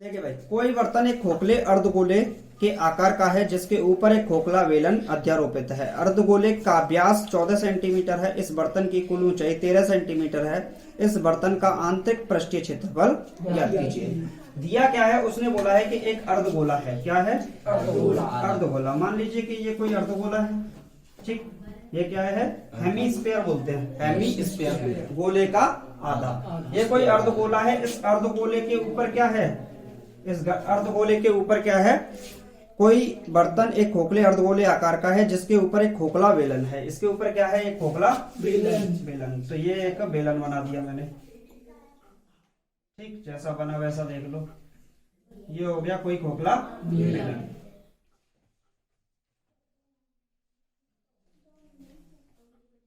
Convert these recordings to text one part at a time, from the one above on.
देखिए भाई, कोई बर्तन एक खोखले अर्धगोले के आकार का है जिसके ऊपर एक खोखला वेलन अध्यारोपित है। अर्धगोले का व्यास 14 सेंटीमीटर है। इस बर्तन की कुल ऊंचाई 13 सेंटीमीटर है। इस बर्तन का आंतरिक पृष्ठीय क्षेत्रफल ज्ञात कीजिए। दिया क्या है, उसने बोला है कि एक अर्धगोला है। क्या है? अर्धगोला। मान लीजिए कि ये कोई अर्धगोला है, ठीक। ये क्या है? हेमीस्फीयर बोलते हैं, हेमीस्फीयर, गोले का आधा। ये कोई अर्धगोला है। इस अर्धगोले के ऊपर क्या है? इस अर्धगोले के ऊपर क्या है? कोई बर्तन एक खोखले अर्धगोले आकार का है जिसके ऊपर एक खोखला बेलन है। इसके ऊपर क्या है? एक खोखला बेलन। तो ये एक बेलन बना दिया मैंने, ठीक। जैसा बना वैसा देख लो। ये हो गया कोई खोखला बेलन।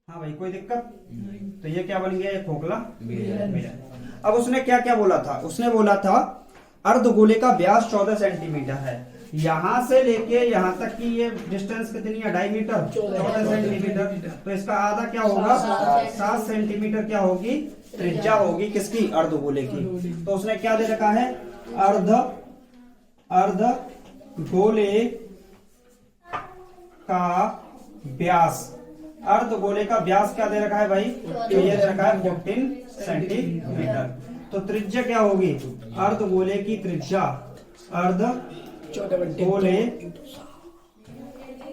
हाँ भाई, कोई दिक्कत? तो ये क्या बन गया? एक खोखला बेलन। अब उसने क्या क्या बोला था? उसने बोला था अर्धगोले का व्यास 14 सेंटीमीटर है। यहां से लेके यहां तक की ये डिस्टेंस कितनी है? 2.5 मीटर, 14 सेंटीमीटर। तो इसका आधा क्या होगा? 7 सेंटीमीटर क्या होगी? त्रिज्या होगी। किसकी? अर्धगोले की। तो उसने क्या दे रखा है? अर्धगोले का व्यास। अर्धगोले का व्यास क्या दे रखा है भाई? तो ये दे रखा है 14 सेंटीमीटर। तो त्रिज्या क्या होगी? अर्धगोले की त्रिज्या, अर्धगोले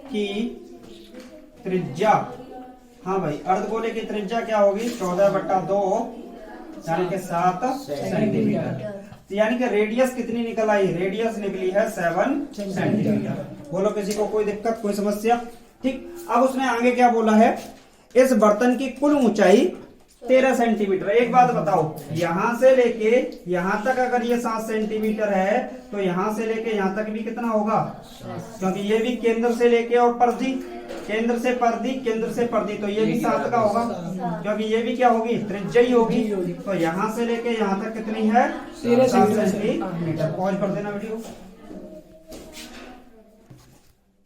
की त्रिज्या, हाँ भाई, अर्धगोले की त्रिज्या क्या होगी? 14/2 यानी कि 7 सेंटीमीटर। यानी कि रेडियस कितनी निकल आई? रेडियस निकली है 7 सेंटीमीटर। बोलो किसी को कोई दिक्कत, कोई समस्या? ठीक। अब उसने आगे क्या बोला है? इस बर्तन की कुल ऊंचाई 13 सेंटीमीटर। एक बात बताओ, यहां से लेके यहां तक अगर ये 7 सेंटीमीटर है तो यहां से लेके यहां तक भी कितना होगा? क्योंकि ये भी केंद्र से लेके और परिधि, केंद्र से परिधि, केंद्र से परिधि, तो ये भी 7 का होगा, क्योंकि ये भी क्या होगी? त्रिज्या ही होगी। तो यहां से लेके यहां तक कितनी है? 7 सेंटीमीटर। पॉज कर देना वीडियो।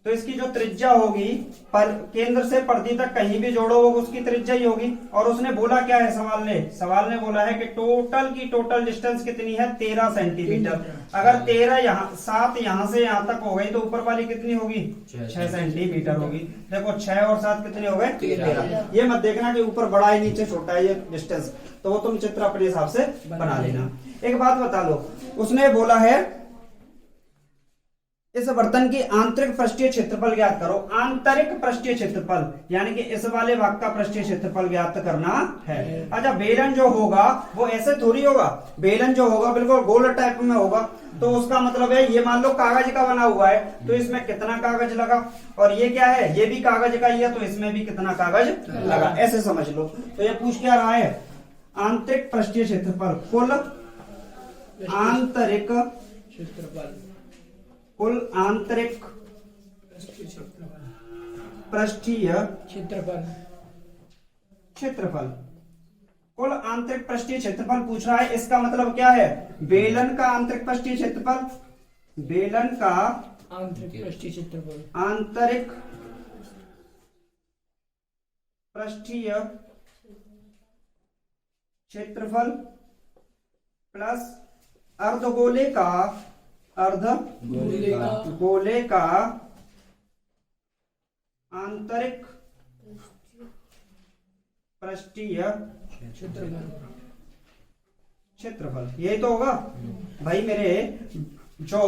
तो इसकी जो त्रिज्या होगी, पर केंद्र से परिधि तक कहीं भी जोड़ो वो उसकी त्रिज्या ही होगी। और उसने बोला क्या है? सवाल ने बोला है कि टोटल डिस्टेंस कितनी है? 13 सेंटीमीटर। अगर 13 यहाँ, 7 यहाँ से यहाँ तक हो गई तो ऊपर वाली कितनी होगी? 6 सेंटीमीटर होगी। देखो 6 और 7 कितने हो गए? 13। ये मत देखना कि ऊपर बड़ा है नीचे छोटा है ये डिस्टेंस, तो वो तुम चित्र अपने हिसाब से बना लेना। एक बात बता लो, उसने बोला है इस बर्तन की आंतरिक पृष्ठीय क्षेत्रफल ज्ञात करो। आंतरिक पृष्ठीय क्षेत्रफल यानी कि इस वाले भाग का पृष्ठीय क्षेत्रफल ज्ञात करना है। अच्छा, बेलन जो होगा वो ऐसे थोड़ी होगा। बेलन जो होगा बिल्कुल गोल टाइप में होगा। तो उसका मतलब है, ये मान लो कागज का बना हुआ है, तो इसमें कितना कागज लगा? और ये क्या है? ये भी कागज का ही है, तो इसमें भी कितना कागज लगा? ऐसे समझ लो। तो ये पूछ क्या रहा है? आंतरिक पृष्ठीय क्षेत्रफल, कुल आंतरिक क्षेत्रफल, कुल आंतरिक पृष्ठीय क्षेत्रफल, कुल आंतरिक पृष्ठीय क्षेत्रफल पूछ रहा है। इसका मतलब क्या है? बेलन का आंतरिक पृष्ठीय क्षेत्रफल, बेलन का आंतरिक पृष्ठीय क्षेत्रफल, आंतरिक पृष्ठीय क्षेत्रफल प्लस अर्धगोले का आंतरिक पृष्ठीय क्षेत्रफल। यही तो होगा भाई मेरे। जो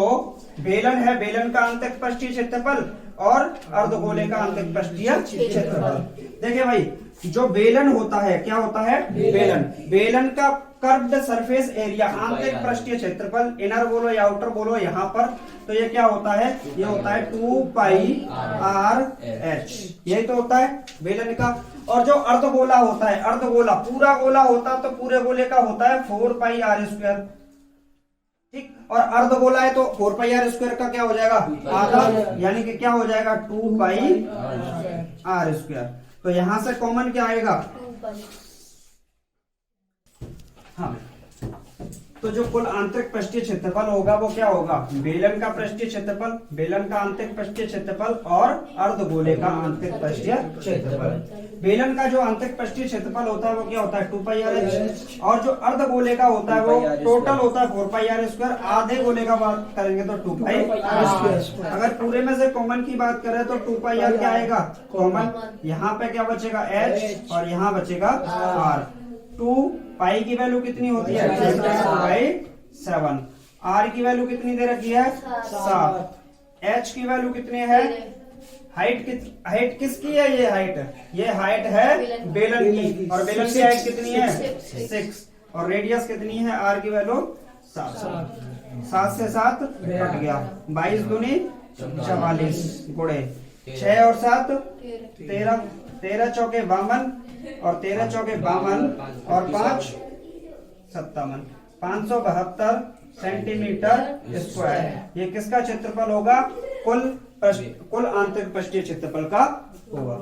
बेलन है, बेलन का आंतरिक पृष्ठीय क्षेत्रफल और अर्धगोले का आंतरिक पृष्ठीय क्षेत्रफल। देखिए भाई, जो बेलन होता है, क्या होता है? बेलन का कर्व्ड सरफेस एरिया, आंतरिक पृष्ठीय क्षेत्रफल, इनर बोलो या आउटर बोलो यहाँ पर, तो ये क्या होता है? ये होता है 2πr/h। यही तो होता है बेलन का। और जो अर्धगोला होता है, अर्धगोला पूरा गोला होता तो पूरे गोले का होता है 4πr²। ठीक। और अर्धगोला है तो 4πr² का क्या हो जाएगा? आधा, यानी कि क्या हो जाएगा? 2πr²। तो यहां से कॉमन क्या आएगा? हाँ, तो जो कुल आंतरिक पृष्ठीय क्षेत्रफल होगा वो क्या होगा, बेलन का पृष्ठीय क्षेत्रफल, बेलन का आंतरिक पृष्ठीय क्षेत्रफल और अर्धगोले का आंतरिक पृष्ठीय क्षेत्रफल। बेलन का जो आंतरिक पृष्ठीय क्षेत्रफल होता है वो क्या होता है 2πr, और जो अर्धगोले का होता है वो टोटल होता है 4πr²। आधे गोले का बात करेंगे तो 2πr। अगर पूरे में से कॉमन की बात करें तो 2πr क्या आएगा कॉमन, यहाँ पे क्या बचेगा h और यहाँ बचेगा r। 2 पाई की वैल्यू कितनी होती है 7, r की वैल्यू कितनी दे रखी है 7, h की वैल्यू कितनी है, हाइट किसकी है, ये हाइट है बेलन की, और बेलन की हाइट कितनी है 6, और रेडियस कितनी है r की वैल्यू 7 से 7 कट गया, 22 दूनी 44 गुणे 6 और 7 13, 13 चौके 52 और 13 चौके 52 और 5 57, 572 सेंटीमीटर स्क्वायर। ये किसका क्षेत्रफल होगा, कुल आंतरिक पृष्ठीय क्षेत्रफल का होगा।